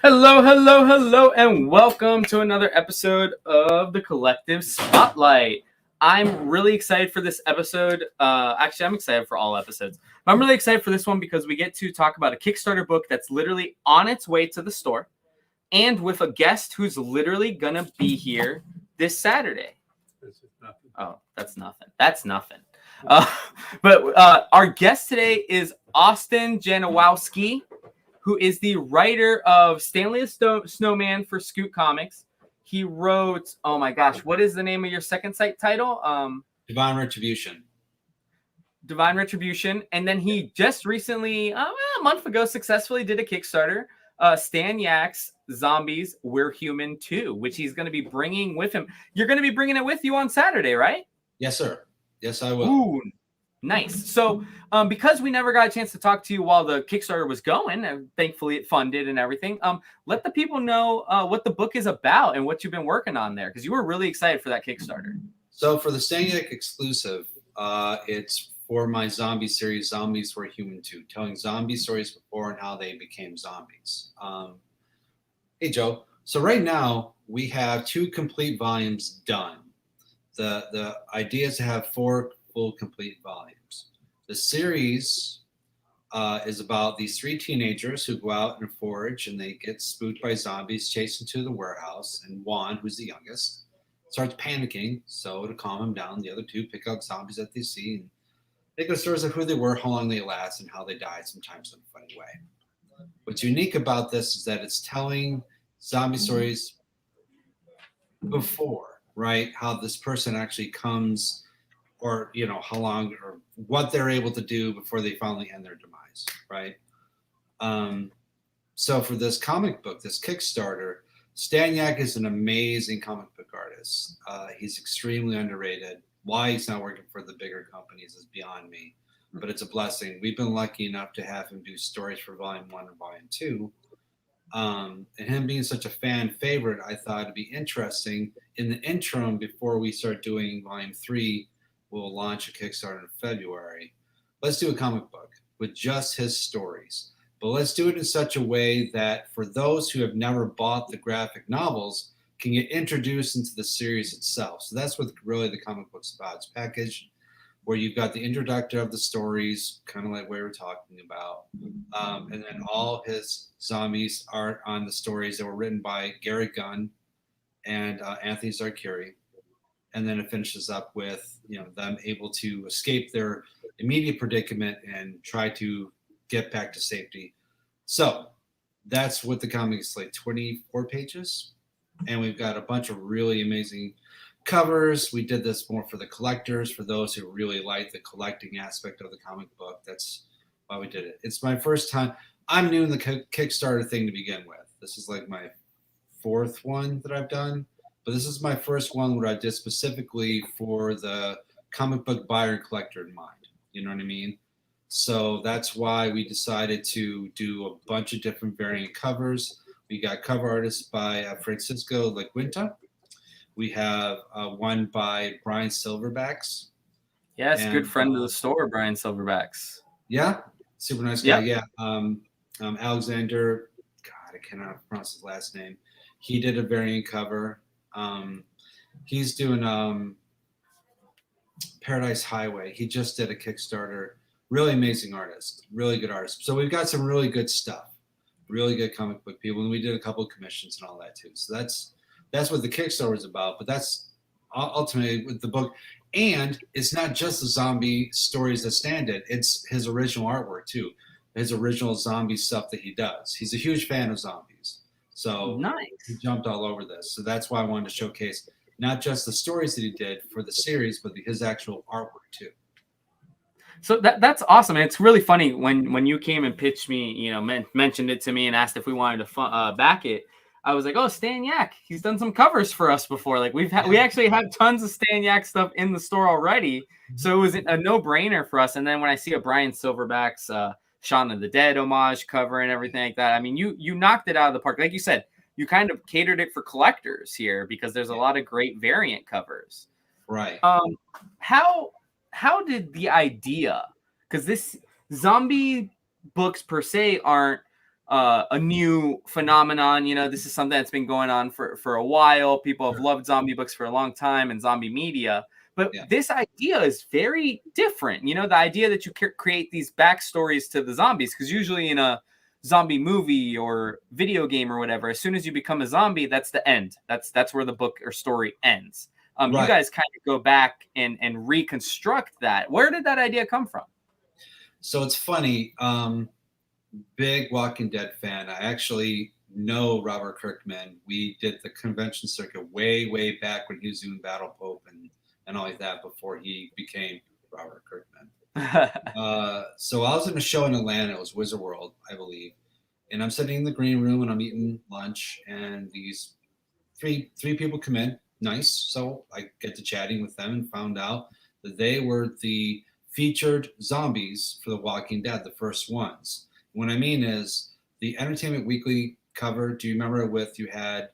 Hello, hello, hello, and welcome to another episode of the Collective Spotlight. I'm really excited for this episode. Actually, I'm excited for all episodes. But I'm really excited for this one because we get to talk about a Kickstarter book that's literally on its way to the store and with a guest who's literally going to be here this Saturday. Oh, that's nothing. That's nothing. But our guest today is Austin Janowsky, who is the writer of Stanley The Snowman for Scoot Comics. He wrote, oh my gosh, what is the name of your second site title? Divine Retribution. Divine Retribution. And then he just recently, a month ago, successfully did a Kickstarter, Stan Yak's Zombies, We're Human Too, which he's going to be bringing with him. You're going to be bringing it with you on Saturday, right? Yes, sir. Yes, I will. Ooh, nice. So because we never got a chance to talk to you while the Kickstarter was going, and thankfully it funded and everything, let the people know what the book is about and what you've been working on there, because you were really excited for that Kickstarter. So for the Stanley exclusive, it's for my zombie series, Zombies Were Human Too, telling zombie stories before and how they became zombies. Hey, Joe. So right now we have 2 complete volumes done. The idea is to have 4 full complete volumes. The series is about these 3 teenagers who go out and forage, and they get spooked by zombies, chased into the warehouse, and Juan, who's the youngest, starts panicking. So to calm him down, the other 2 pick out zombies that they see and they go stories of who they were, how long they last, and how they died, sometimes in a funny way. What's unique about this is that it's telling zombie stories before, right? How this person actually comes, or how long or what they're able to do before they finally end their demise, right? So for this comic book, this Kickstarter, Stan Yak is an amazing comic book artist. He's extremely underrated. Why he's not working for the bigger companies is beyond me, but it's a blessing. We've been lucky enough to have him do stories for Volume 1 and Volume 2. And him being such a fan favorite, I thought it'd be interesting in the interim before we start doing Volume 3. We'll launch a Kickstarter in February. Let's do a comic book with just his stories. But let's do it in such a way that for those who have never bought the graphic novels can get introduced into the series itself. So that's what really the comic book's about. It's packaged where you've got the introductor of the stories, kind of like we were talking about. And then all his zombies are on the stories that were written by Gary Gunn and Anthony Zarkiri. And then it finishes up with them able to escape their immediate predicament and try to get back to safety. So that's what the comic is like, 24 pages. And we've got a bunch of really amazing covers. We did this more for the collectors, for those who really like the collecting aspect of the comic book. That's why we did it. It's my first time. I'm new in the Kickstarter thing to begin with. This is like my 4th one that I've done. But this is my first one where I did specifically for the comic book buyer and collector in mind. You know what I mean? So that's why we decided to do a bunch of different variant covers. We got cover artists by Francisco Lequinta. We have one by Brian Silverbacks. Yes, good friend of the store, Brian Silverbacks. Yeah, super nice guy. Yep. Yeah, Alexander, God, I cannot pronounce his last name. He did a variant cover. He's doing Paradise Highway. He just did a Kickstarter. Really amazing artist, really good artist. So we've got some really good stuff, really good comic book people, and we did a couple of commissions and all that too. So that's what the Kickstarter is about. But that's ultimately with the book, and it's not just the zombie stories that Stan did. It's his original artwork too, his original zombie stuff that he does. He's a huge fan of zombies. So nice. He jumped all over this. So that's why I wanted to showcase not just the stories that he did for the series, but his actual artwork too. So that's awesome. And it's really funny when you came and pitched me, mentioned it to me and asked if we wanted to back it. I was like, oh, Stan Yak, he's done some covers for us before. Like we actually have tons of Stan Yak stuff in the store already. So it was a no-brainer for us. And then when I see a Brian Silverbacks Shaun of the Dead homage cover and everything like that, I mean, you knocked it out of the park. Like you said, you kind of catered it for collectors here because there's a lot of great variant covers. Right. How did the idea, because this zombie books per se aren't a new phenomenon. You know, this is something that's been going on for a while. People have loved zombie books for a long time and zombie media. But this idea is very different. You know, the idea that you create these backstories to the zombies, because usually in a zombie movie or video game or whatever, as soon as you become a zombie, that's the end. That's where the book or story ends. You guys kind of go back and reconstruct that. Where did that idea come from? So it's funny. Big Walking Dead fan. I actually know Robert Kirkman. We did the convention circuit way back when he was doing Battle Pope and all like that before he became Robert Kirkman. So I was in a show in Atlanta. It was Wizard World, I believe. And I'm sitting in the green room and I'm eating lunch, and these three people come in. Nice. So I get to chatting with them and found out that they were the featured zombies for The Walking Dead, the first ones. What I mean is the Entertainment Weekly cover. Do you remember you had,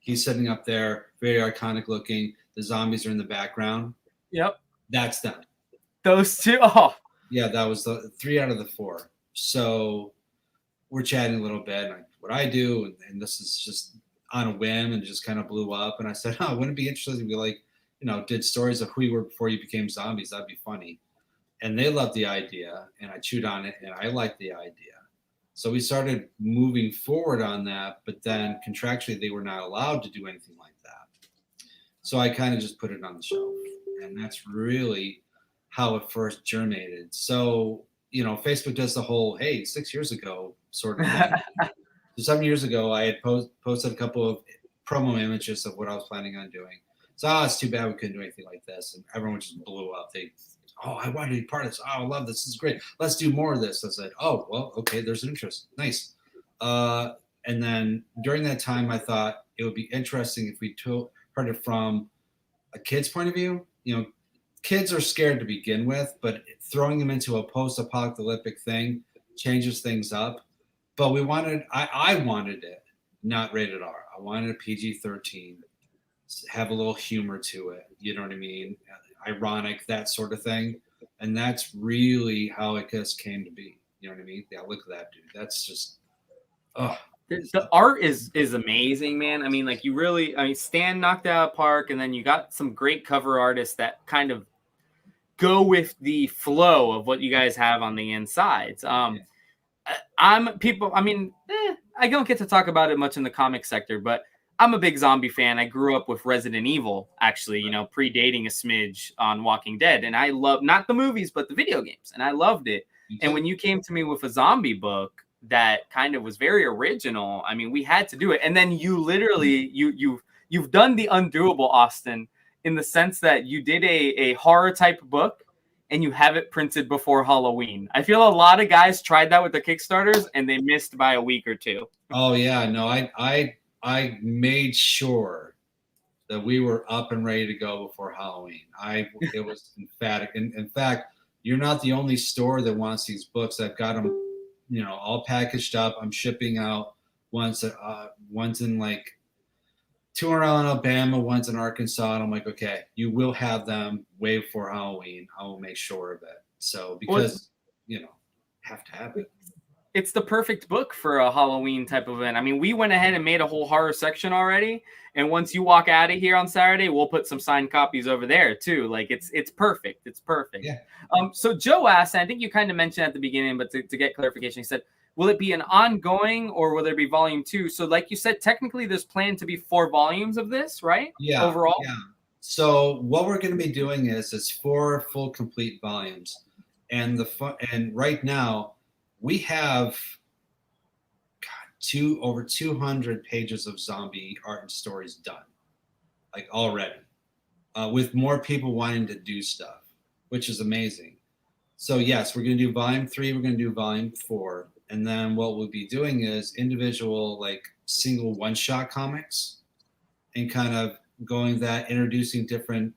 he's sitting up there, very iconic looking. The zombies are in the background. Yep. That's them. Those two. Oh. Yeah, that was the 3 out of the 4. So we're chatting a little bit. And what I do, and this is just on a whim and just kind of blew up. And I said, wouldn't it be interesting if we did stories of who you were before you became zombies? That'd be funny. And they loved the idea, and I chewed on it, and I liked the idea. So we started moving forward on that, but then contractually they were not allowed to do anything like that. So I kind of just put it on the shelf, and that's really how it first germinated. So, Facebook does the whole, hey, 6 years ago sort of thing. So 7 years ago, I had posted a couple of promo images of what I was planning on doing. So, it's too bad we couldn't do anything like this, and everyone just blew up. I wanted to be part of this. I love this. This is great. Let's do more of this. I said, well, okay, there's an interest. Nice. And then during that time, I thought it would be interesting if we heard it from a kid's point of view. Kids are scared to begin with, but throwing them into a post-apocalyptic thing changes things up. But I wanted it not rated R. I wanted a PG-13, have a little humor to it. You know what I mean? Ironic, that sort of thing. And that's really how it just came to be. You know what I mean? Yeah, look at that, dude. That's just, the art is amazing, man. I mean, Stan knocked it out of the park, and then you got some great cover artists that kind of go with the flow of what you guys have on the insides. I don't get to talk about it much in the comic sector, but I'm a big zombie fan. I grew up with Resident Evil, actually, predating a smidge on Walking Dead. And I love not the movies, but the video games. And I loved it. And when you came to me with a zombie book that kind of was very original, I mean, we had to do it. And then you literally, you've done the undoable, Austin, in the sense that you did a horror type book and you have it printed before Halloween. I feel a lot of guys tried that with the Kickstarters and they missed by a week or two. Oh, yeah. No, I made sure that we were up and ready to go before Halloween. It was emphatic. And in fact, you're not the only store that wants these books. I've got them, all packaged up. I'm shipping out one's in two around Alabama, one's in Arkansas. And I'm like, okay, you will have them way before Halloween. I will make sure of it. So because, have to have it. It's the perfect book for a Halloween type of event. I mean, we went ahead and made a whole horror section already. And once you walk out of here on Saturday, we'll put some signed copies over there too. It's perfect. It's perfect. Yeah. So Joe asked, and I think you kind of mentioned at the beginning, but to get clarification, he said, will it be an ongoing or will there be volume 2? So like you said, technically there's planned to be 4 volumes of this, right? Yeah. Overall? Yeah. So what we're going to be doing is 4 full complete volumes. And right now, we have over 200 pages of zombie art and stories done, already, with more people wanting to do stuff, which is amazing. So yes, we're going to do volume 3. We're going to do volume 4. And then what we'll be doing is individual, single one-shot comics and kind of introducing different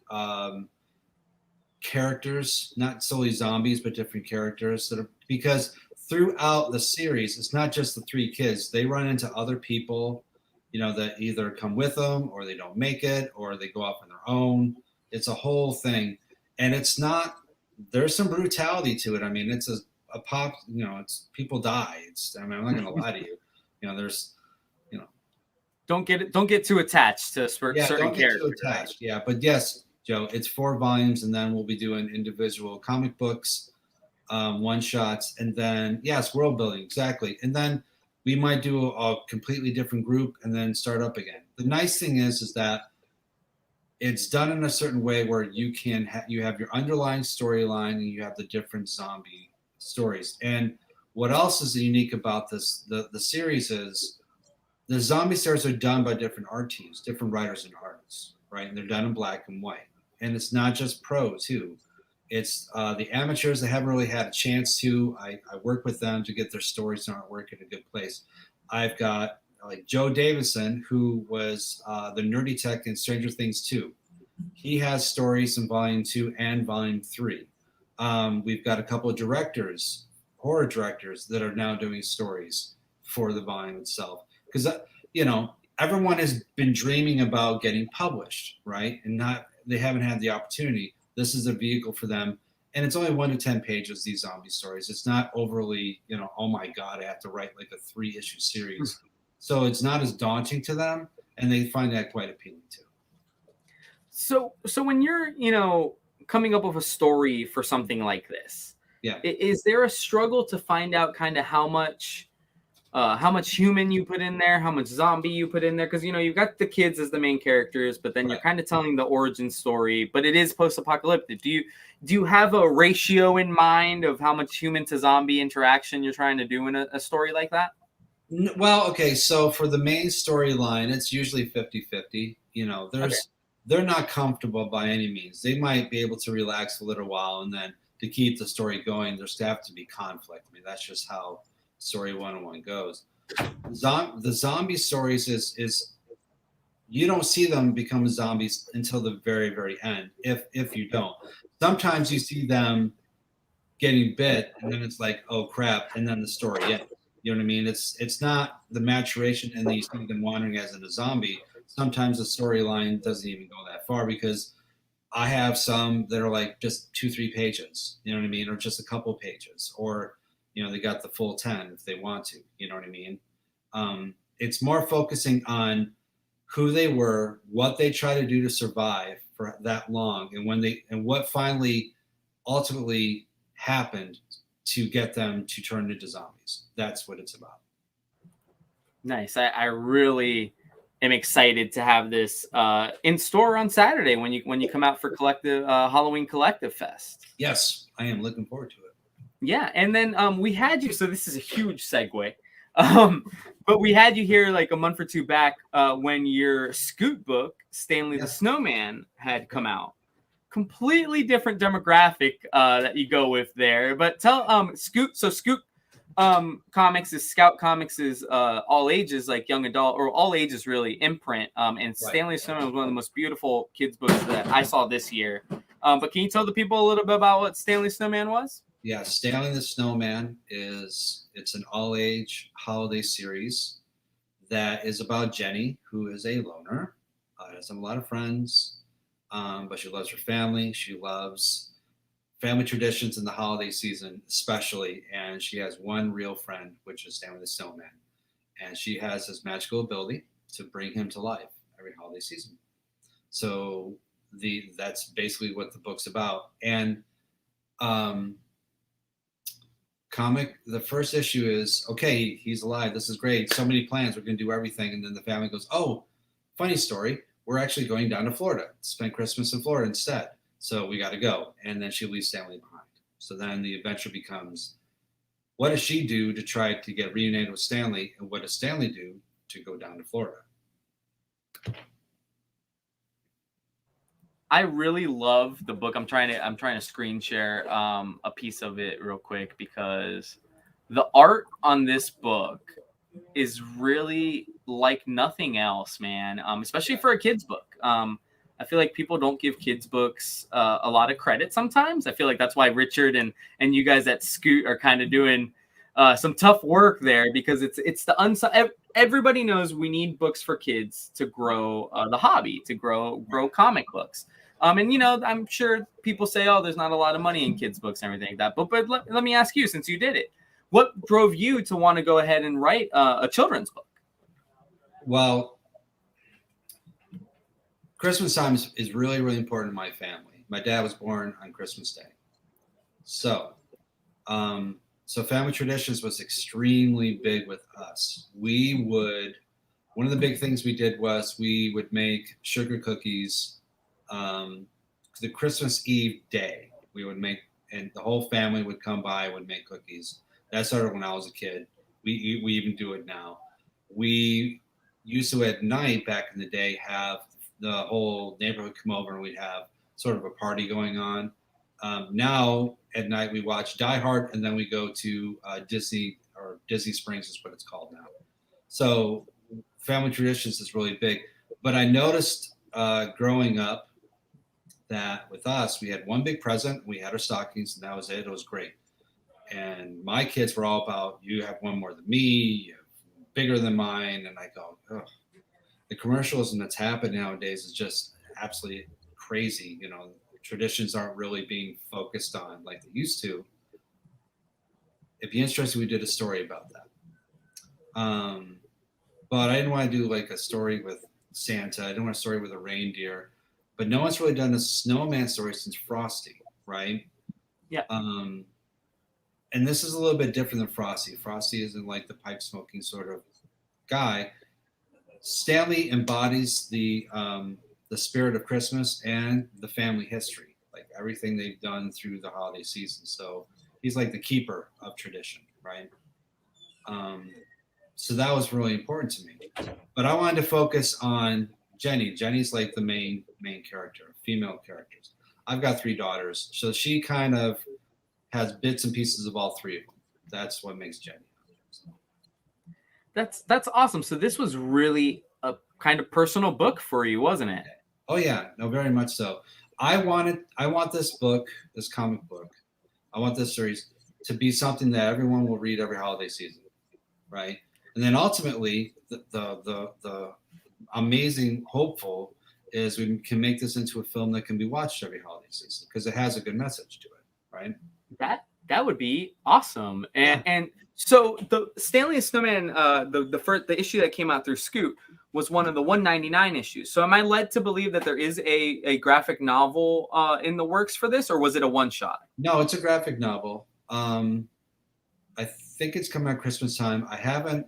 characters, not solely zombies, but different characters because throughout the series, it's not just the 3 kids. They run into other people, that either come with them or they don't make it or they go off on their own. It's a whole thing. And there's some brutality to it. I mean, it's a pop, it's people die. I mean, I'm not gonna lie to you. There's, don't get too attached to certain don't get characters. too attached. Right? Yeah, but yes, Joe, it's 4 volumes, and then we'll be doing individual comic books, one shots, and then yes, world building, exactly. And then we might do a completely different group and then start up again. The nice thing is that it's done in a certain way where you can you have your underlying storyline and you have the different zombie stories. And what else is unique about this, the series is the zombie stories are done by different art teams, different writers and artists, right? And they're done in black and white. And it's not just pro too. It's the amateurs that haven't really had a chance to. I work with them to get their stories and artwork in a good place. I've got like Joe Davison, who was the nerdy tech in Stranger Things 2. He has stories in volume 2 and volume 3. We've got a couple of directors, horror directors, that are now doing stories for the volume itself. Because, everyone has been dreaming about getting published, right? And they haven't had the opportunity. This is a vehicle for them. And it's only 1 to 10 pages, these zombie stories. It's not overly, oh my God, I have to write like a 3-issue series. So it's not as daunting to them, and they find that quite appealing too. So when you're, coming up with a story for something like this, is there a struggle to find out kind of how much human you put in there, how much zombie you put in there? Because, you've got the kids as the main characters, but then you're kind of telling the origin story, but it is post-apocalyptic. Do you have a ratio in mind of how much human to zombie interaction you're trying to do in a story like that? Well, okay, so for the main storyline, it's usually 50-50. They're not comfortable by any means. They might be able to relax a little while, and then to keep the story going, there's have to be conflict. I mean, that's just how story 101 goes. The zombie stories is you don't see them become zombies until the very, very end, if you don't. Sometimes you see them getting bit, and then it's like, oh crap, and then the story ends. You know what I mean? It's not the maturation, and then you see them wandering as in a zombie. Sometimes the storyline doesn't even go that far, because I have some that are like just 2-3 pages, you know what I mean? Or just a couple pages, or, they got the full 10 if they want to, you know what I mean? It's more focusing on who they were, what they try to do to survive for that long, and what finally ultimately happened to get them to turn into zombies. That's what it's about. Nice. I really am excited to have this in store on Saturday when you come out for collective Halloween Collective Fest. Yes, I am looking forward to it. Yeah, and then we had you. So this is a huge segue, but we had you here like a month or 2 back when your Scoot book, Stanley the Snowman, had come out. Completely different demographic that you go with there. But tell Scoot. So Scoot Comics is Scout Comics is all ages, like young adult or all ages really imprint. And Stanley Snowman was one of the most beautiful kids books that I saw this year. But can you tell the people a little bit about what Stanley Snowman was? Yeah, Stanley the Snowman it's an all age holiday series that is about Jenny, who is a loner, doesn't have a lot of friends, but she loves her family. She loves family traditions in the holiday season, especially. And she has one real friend, which is Stanley the Snowman. And she has this magical ability to bring him to life every holiday season. So that's basically what the book's about. And the first issue is, okay, he's alive. This is great. So many plans. We're going to do everything. And then the family goes, oh, funny story. We're actually going down to Florida to spend Christmas in Florida instead. So we got to go. And then she leaves Stanley behind. So then the adventure becomes, what does she do to try to get reunited with Stanley? And what does Stanley do to go down to Florida? I really love the book. I'm trying to screen share a piece of it real quick, because the art on this book is really like nothing else, man. Especially for a kid's book. I feel like people don't give kids books a lot of credit sometimes. I feel like that's why Richard and you guys at Scoot are kind of doing some tough work there, because it's the everybody knows we need books for kids to grow the hobby, to grow comic books. And I'm sure people say, "Oh, there's not a lot of money in kids' books and everything like that." But let me ask you, since you did it, what drove you to want to go ahead and write a children's book? Well, Christmas time is really, really important to my family. My dad was born on Christmas Day. So, so family traditions was extremely big with us. One of the big things we did was we would make sugar cookies the Christmas Eve day. We would make, and the whole family would come by and would make cookies. That started when I was a kid. We even do it now. We used to at night back in the day have the whole neighborhood come over and we'd have sort of a party going on. Now at night we watch Die Hard and then we go to Disney Springs is what it's called now. So family traditions is really big. But I noticed growing up that with us, we had one big present, we had our stockings, and that was it. It was great. And my kids were all about, you have one more than me, you're bigger than mine. And I go, ugh. The commercialism that's happening nowadays is just absolutely crazy. Traditions aren't really being focused on like they used to. It'd be interesting if we did a story about that. But I didn't want to do like a story with Santa. I didn't want a story with a reindeer. But no one's really done a snowman story since Frosty, right? Yeah. And this is a little bit different than Frosty. Frosty isn't like the pipe smoking sort of guy. Stanley embodies the spirit of Christmas and the family history, like everything they've done through the holiday season. So he's like the keeper of tradition, right? So that was really important to me. But I wanted to focus on Jenny. Jenny's like the main character, female characters. I've got 3 daughters, so she kind of has bits and pieces of all 3 of them. That's what makes Jenny. That's awesome. So this was really a kind of personal book for you, wasn't it? Oh yeah, no, very much so. I want this book, this comic book, I want this series to be something that everyone will read every holiday season, right? And then ultimately, the amazing hopeful is we can make this into a film that can be watched every holiday season because it has a good message to it, right? That would be awesome. And so the Stanley Snowman, the issue that came out through Scoot was one of the 199 issues. So am I led to believe that there is a graphic novel in the works for this, or was it a one shot? No, it's a graphic novel. I think it's coming out Christmas time. I haven't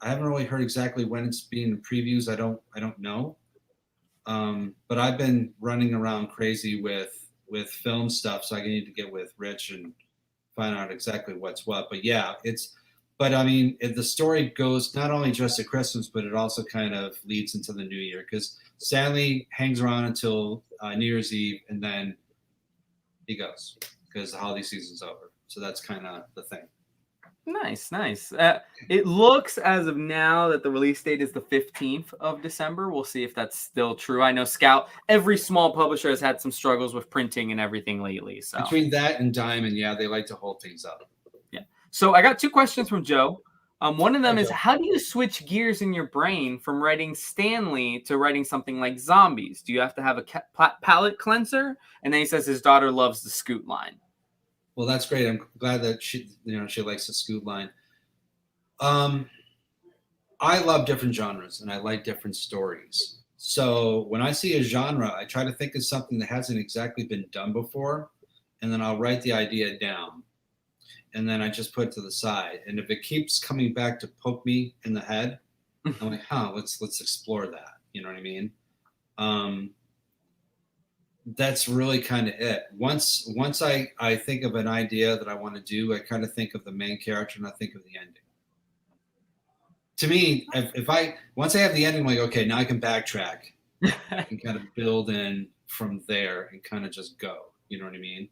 really heard exactly when it's being in previews. I don't know. But I've been running around crazy with film stuff, so I need to get with Rich and find out exactly what's what. But yeah, but I mean, the story goes not only just at Christmas, but it also kind of leads into the new year because Stanley hangs around until New Year's Eve and then he goes because the holiday season's over. So that's kind of the thing. Nice. It looks as of now that the release date is the 15th of December. We'll see if that's still true. I know Scout, every small publisher has had some struggles with printing and everything lately. So between that and Diamond, yeah, they like to hold things up. Yeah. So I got 2 questions from Joe. One of them is, how do you switch gears in your brain from writing Stanley to writing something like zombies? Do you have to have a palate cleanser? And then he says his daughter loves the Scoot line. Well, that's great. I'm glad that she likes the Scoot line. I love different genres and I like different stories. So when I see a genre, I try to think of something that hasn't exactly been done before, and then I'll write the idea down, and then I just put it to the side. And if it keeps coming back to poke me in the head, I'm like, let's explore that. You know what I mean? That's really kind of it. Once I think of an idea that I want to do, I kind of think of the main character and I think of the ending. To me, once I have the ending, I'm like, okay, now I can backtrack. I can kind of build in from there and kind of just go. You know what I mean?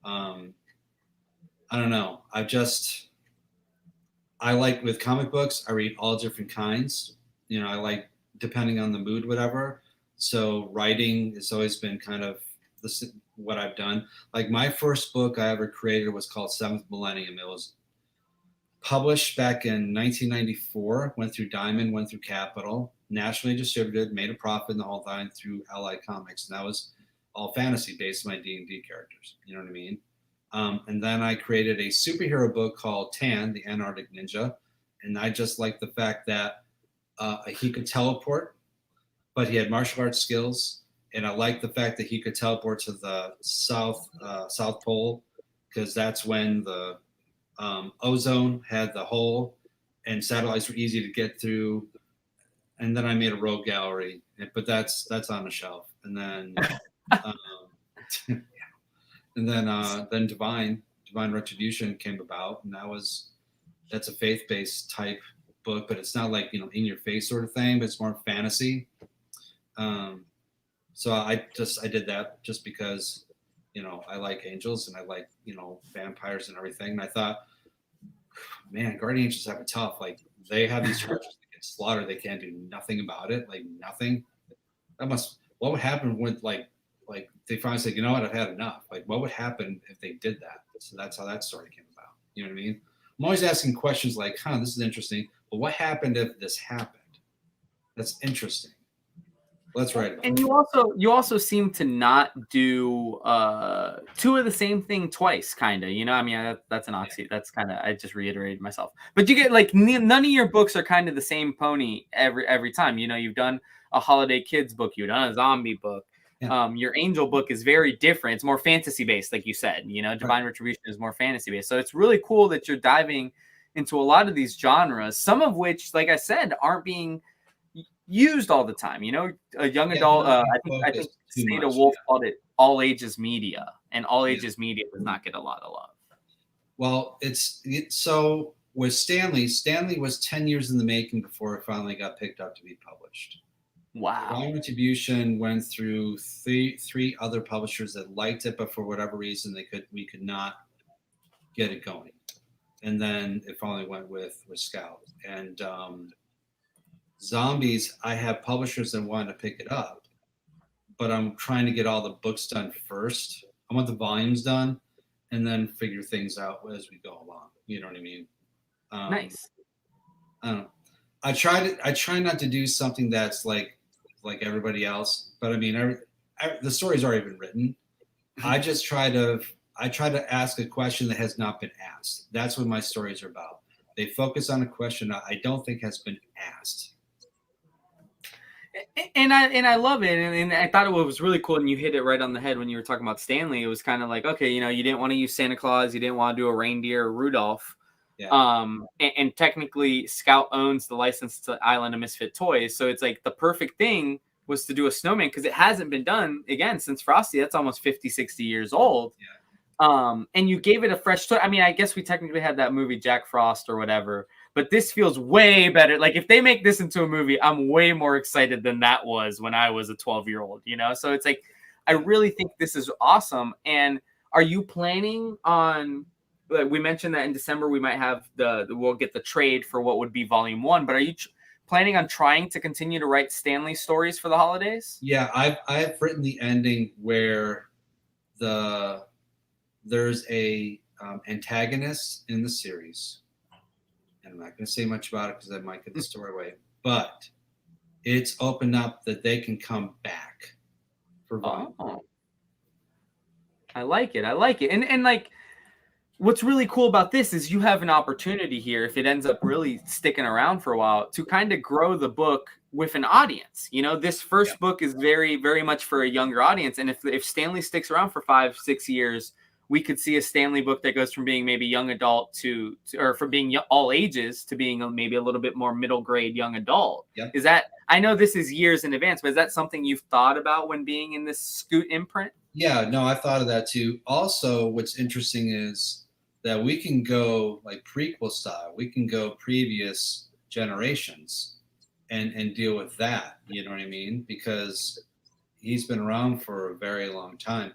I don't know. I like with comic books, I read all different kinds. I like depending on the mood, whatever. So writing has always been kind of what I've done. Like my first book I ever created was called Seventh Millennium. It was published back in 1994, went through Diamond, went through Capital, nationally distributed, made a profit in the whole time through Allied Comics. And that was all fantasy based on my D&D characters. You know what I mean? And then I created a superhero book called Tan, the Antarctic Ninja. And I just like the fact that he could teleport, but he had martial arts skills. And I like the fact that he could teleport to the South Pole, because that's when the ozone had the hole and satellites were easy to get through. And then I made a rogue gallery, but that's on the shelf. And then, then Divine Retribution came about, and that's a faith-based type book, but it's not like, in your face sort of thing, but it's more fantasy. So I did that just because, I like angels and I like, vampires and everything. And I thought, man, guardian angels have it tough. Like, they have these creatures that get slaughtered. They can't do nothing about it. Like, nothing. What would happen with like they finally said, you know what, I've had enough. Like, what would happen if they did that? So that's how that story came about. You know what I mean? I'm always asking questions like, this is interesting, but what happened if this happened? That's interesting. Let's write about it. And you also seem to not do two of the same thing twice, kind of. I mean, that's an oxy. That's kind of, I just reiterated myself. But you get like none of your books are kind of the same pony every time. You've done a holiday kids book, you've done a zombie book. Yeah. Your angel book is very different. It's more fantasy based, like you said. Divine Retribution is more fantasy based. So it's really cool that you're diving into a lot of these genres, some of which, like I said, aren't being used all the time. A young adult. I think State of Wolf called it all ages media, and all ages media does not get a lot of love. Well, so with Stanley was 10 years in the making before it finally got picked up to be published. Wow. Divine Retribution went through three other publishers that liked it, but for whatever reason we could not get it going. And then it finally went with Scout. And Zombies, I have publishers that want to pick it up, but I'm trying to get all the books done first. I want the volumes done and then figure things out as we go along. You know what I mean? Nice. I don't know. I try not to do something that's like everybody else, but I mean, the story's already been written. I just try to ask a question that has not been asked. That's what my stories are about. They focus on a question I don't think has been asked. And I love it, and I thought it was really cool, and you hit it right on the head when you were talking about Stanley. It was kind of like, okay, you didn't want to use Santa Claus, you didn't want to do a reindeer or Rudolph. Yeah. And technically Scout owns the license to Island of Misfit Toys, so it's like the perfect thing was to do a snowman, because it hasn't been done again since Frosty. That's almost 50-60 years old. Yeah. And you gave it a fresh twist. I mean, I guess we technically had that movie Jack Frost or whatever, but this feels way better. Like, if they make this into a movie, I'm way more excited than that was when I was a 12-year-old, So it's like, I really think this is awesome. And are you planning on, like we mentioned that in December we might have we'll get the trade for what would be volume 1, but are you planning on trying to continue to write Stanley stories for the holidays? Yeah, I've written the ending where there's a antagonist in the series, and I'm not going to say much about it because I might give the story away, but it's opened up that they can come back for volume 1. I like it. And like, what's really cool about this is you have an opportunity here, if it ends up really sticking around for a while, to kind of grow the book with an audience. This first book is very, very much for a younger audience. And if Stanley sticks around for 5-6 years, we could see a Stanley book that goes from being maybe young adult or from being all ages to being maybe a little bit more middle grade young adult. Yep. Is that, I know this is years in advance, but is that something you've thought about when being in this Scoot imprint? Yeah, no, I thought of that too. Also, what's interesting is that we can go like prequel style. We can go previous generations and deal with that. You know what I mean? Because he's been around for a very long time.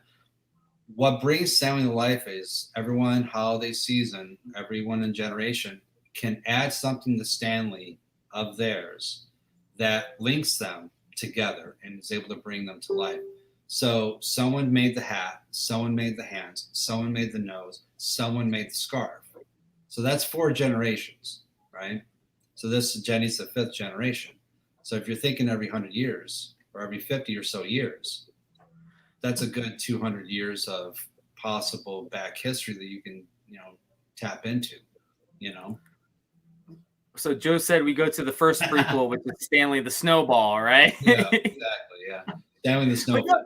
What brings Stanley to life is everyone holiday season, everyone in generation can add something to Stanley of theirs that links them together and is able to bring them to life. So someone made the hat, someone made the hands, someone made the nose, someone made the scarf. So that's 4 generations, right? So Jenny's the 5th generation. So if you're thinking every 100 years or every 50 or so years, that's a good 200 years of possible back history that you can, tap into, So Joe said we go to the first prequel, which is Stanley the Snowball, right? Yeah, exactly. Yeah. Stanley the Snowman. No,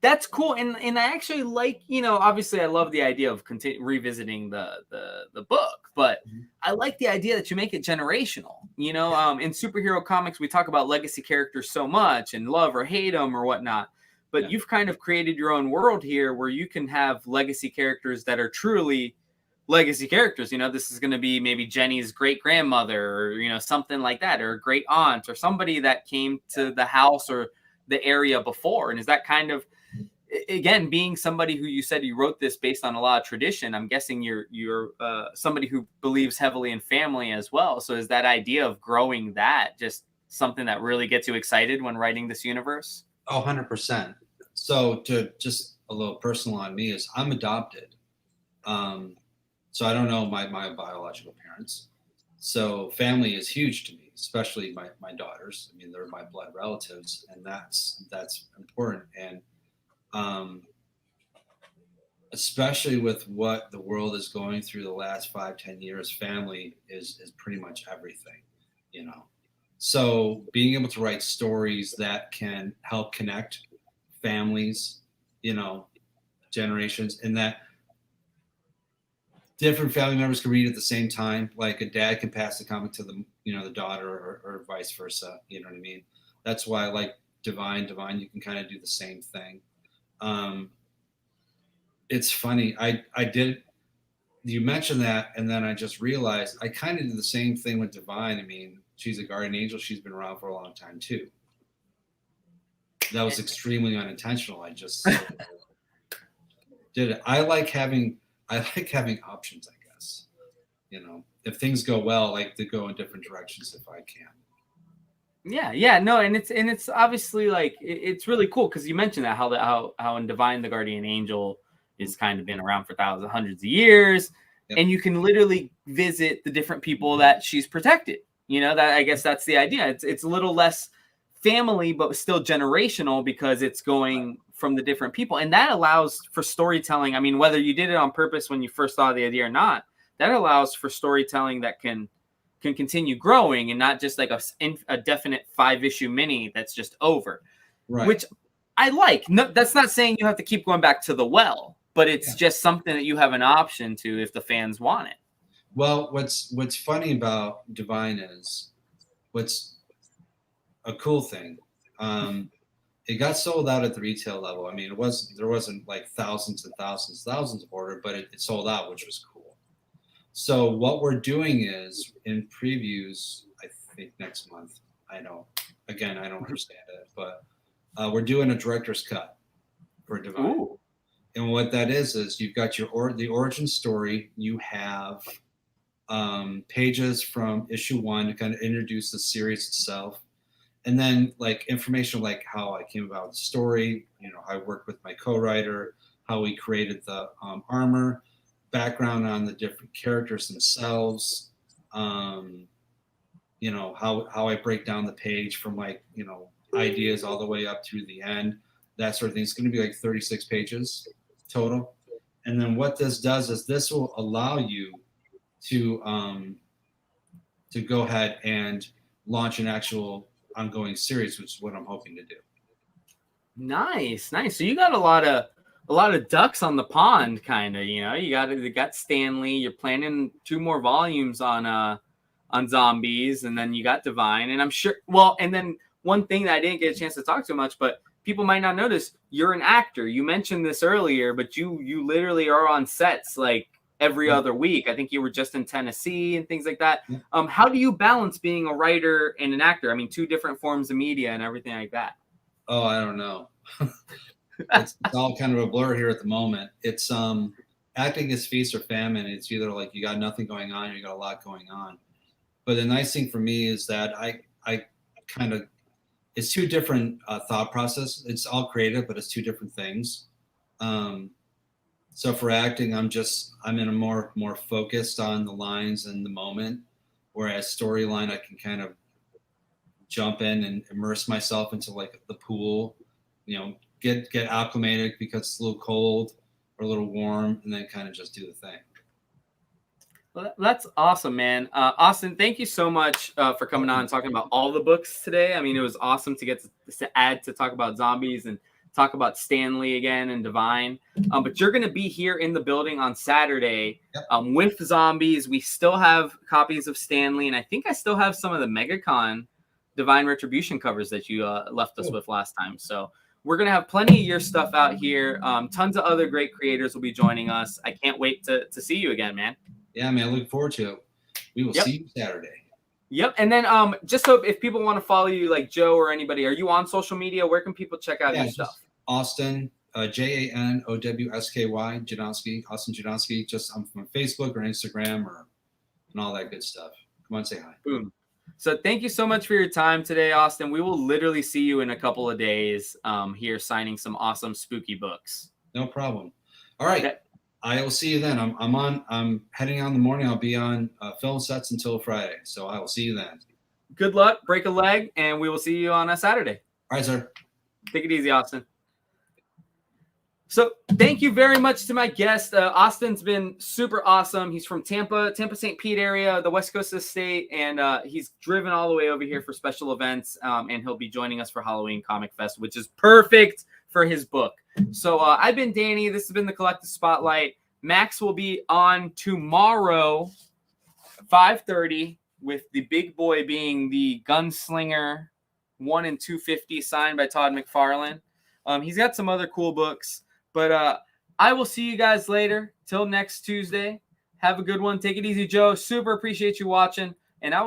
that's cool, and I actually like, obviously I love the idea of revisiting the book, but I like the idea that you make it generational. In superhero comics, we talk about legacy characters so much and love or hate them or whatnot, but you've kind of created your own world here where you can have legacy characters that are truly legacy characters. This is going to be maybe Jenny's great grandmother, or something like that, or a great aunt, or somebody that came to the house or the area before. And is that kind of, again, being somebody who you said you wrote this based on a lot of tradition, I'm guessing you're somebody who believes heavily in family as well. So is that idea of growing that just something that really gets you excited when writing this universe? Oh, 100%. So to just a little personal on me is I'm adopted. So I don't know my biological parents. So family is huge to me, especially my daughters. I mean, they're my blood relatives, and that's important. And especially with what the world is going through the last 5-10 years, family is pretty much everything, So being able to write stories that can help connect families, generations, and that different family members can read at the same time. Like a dad can pass the comic to the daughter, or vice versa. You know what I mean? That's why I like Divine. You can kind of do the same thing. It's funny. You mentioned that, and then I just realized I kind of did the same thing with Divine. I mean, she's a guardian angel. She's been around for a long time too. That was extremely unintentional. I just did it. I like having options, I guess. If things go well, I like to go in different directions if I can. Yeah, no, and it's obviously like it's really cool because you mentioned that how in Divine the guardian angel is kind of been around for hundreds of years, and you can literally visit the different people that she's protected. That I guess that's the idea. It's a little less family, but still generational because it's going from the different people, and that allows for storytelling. I mean, whether you did it on purpose when you first thought of the idea or not, that allows for storytelling that can continue growing and not just like a definite 5-issue mini that's just over, right? Which I like. No, that's not saying you have to keep going back to the well, but it's just something that you have an option to if the fans want it. Well, what's funny about Divine is what's a cool thing. It got sold out at the retail level. I mean, there wasn't like thousands and thousands of order, but it sold out, which was cool. So what we're doing is in previews, I think next month. I don't understand it, but we're doing a director's cut for Divine. Ooh. And what that is you've got the origin story. You have pages from issue 1 to kind of introduce the series itself. And then like information like how I came about the story, how I worked with my co-writer, how we created the armor, background on the different characters themselves, how I break down the page from like, ideas all the way up through the end, that sort of thing. It's going to be like 36 pages total. And then what this does is this will allow you to go ahead and launch an actual ongoing series, which is what I'm hoping to do. Nice. So you got a lot of ducks on the pond, kind of. You got Stanley. You're planning 2 more volumes on zombies, and then you got Divine. And I'm sure. Well, and then one thing that I didn't get a chance to talk too much, but people might not notice, you're an actor. You mentioned this earlier, but you literally are on sets like every other week. I think you were just in Tennessee and things like that. How do you balance being a writer and an actor? I mean, 2 different forms of media and everything like that. Oh, I don't know. It's all kind of a blur here at the moment. It's acting is feast or famine. It's either like you got nothing going on or you got a lot going on. But the nice thing for me is that I kind of, it's 2 different thought process. It's all creative, but it's 2 different things. So for acting, I'm in a more focused on the lines and the moment, whereas storyline, I can kind of jump in and immerse myself into like the pool, get acclimated because it's a little cold or a little warm, and then kind of just do the thing. Well, that's awesome, man. Austin, thank you so much for coming on and talking about all the books today. I mean, it was awesome to get to talk about zombies and talk about Stanley again and Divine. But you're going to be here in the building on Saturday with zombies. We still have copies of Stanley, and I think I still have some of the MegaCon Divine Retribution covers that you left us with last time. So we're going to have plenty of your stuff out here. Tons of other great creators will be joining us. I can't wait to see you again, man. Yeah, man, looking forward to it. We will see you Saturday. Yep. And then just so if people want to follow you, like Joe or anybody, are you on social media? Where can people check out your stuff? Austin, Janowsky, Janowsky, Austin Janowsky. Just I'm from Facebook or Instagram and all that good stuff. Come on, say hi. Boom. So thank you so much for your time today, Austin. We will literally see you in a couple of days here signing some awesome spooky books. No problem. All right. Okay. I will see you then. I'm heading out in the morning. I'll be on film sets until Friday. So I will see you then. Good luck. Break a leg, and we will see you on a Saturday. All right, sir. Take it easy, Austin. So thank you very much to my guest. Austin's been super awesome. He's from Tampa, St. Pete area, the West Coast of the state, and he's driven all the way over here for special events, and he'll be joining us for Halloween Comic Fest, which is perfect for his book. So I've been Danny. This has been the Collective Spotlight. Max will be on tomorrow, 5:30, with the big boy being the Gunslinger 1 in 250 signed by Todd McFarlane. He's got some other cool books. But I will see you guys later. Till next Tuesday. Have a good one. Take it easy, Joe. Super appreciate you watching. And I will see